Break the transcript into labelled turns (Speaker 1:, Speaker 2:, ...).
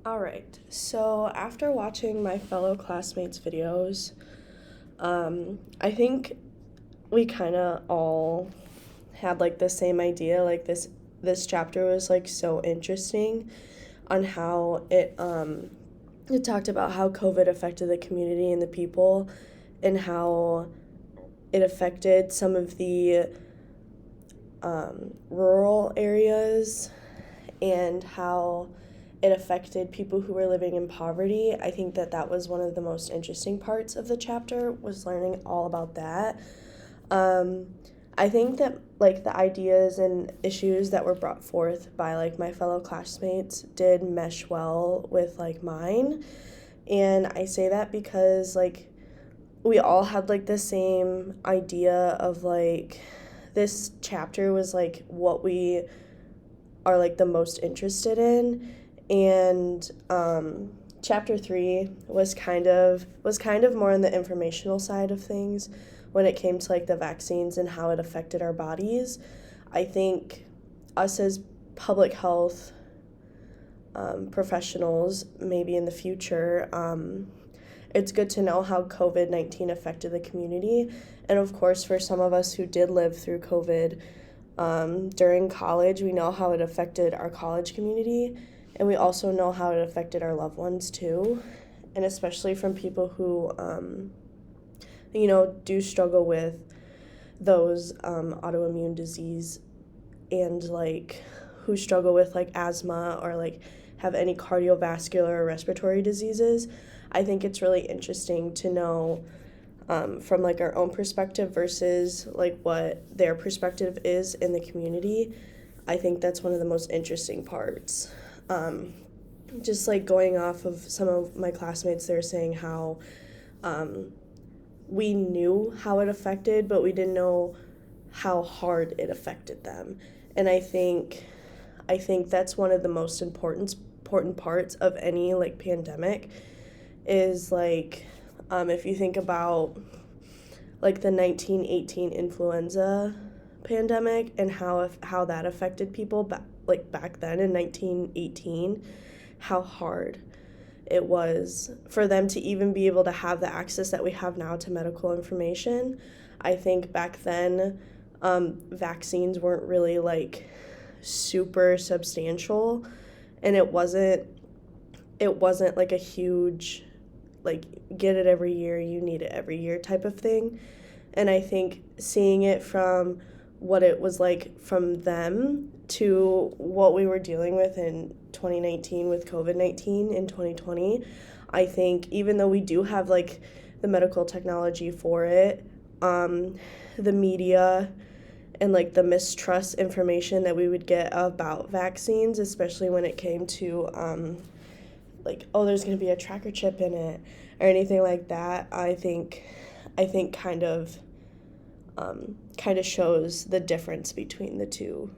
Speaker 1: All right. So after watching my fellow classmates' videos, I think we kind of all had like the same idea. Like this chapter was like so interesting on how it talked about how COVID affected the community and the people, and how it affected some of the rural areas, and how it affected people who were living in poverty. I think that was one of the most interesting parts of the chapter, was learning all about that. Um, I think that like the ideas and issues that were brought forth by like my fellow classmates did mesh well with like mine. And I say that because like we all had like the same idea of like this chapter was like what we are like the most interested in. And chapter 3 was kind of more on the informational side of things when it came to like the vaccines and how it affected our bodies. I think us as public health professionals, maybe in the future, it's good to know how COVID-19 affected the community. And of course, for some of us who did live through COVID during college, we know how it affected our college community, and we also know how it affected our loved ones too. And especially from people who, do struggle with those autoimmune disease, and like who struggle with like asthma or like have any cardiovascular or respiratory diseases. I think it's really interesting to know from like our own perspective versus like what their perspective is in the community. I think that's one of the most interesting parts. Just like going off of some of my classmates, they're saying how we knew how it affected, but we didn't know how hard it affected them. And I think that's one of the most important parts of any like pandemic, is like if you think about like the 1918 influenza pandemic and how that affected people back then in 1918, how hard it was for them to even be able to have the access that we have now to medical information. I think back then vaccines weren't really like super substantial, and it wasn't like a huge like get it every year, you need it every year type of thing. And I think seeing it from what it was like from them to what we were dealing with in 2019 with COVID-19 in 2020, I think even though we do have like the medical technology for it, the media and like the mistrust information that we would get about vaccines, especially when it came to like, oh, there's going to be a tracker chip in it or anything like that, I think kind of shows the difference between the two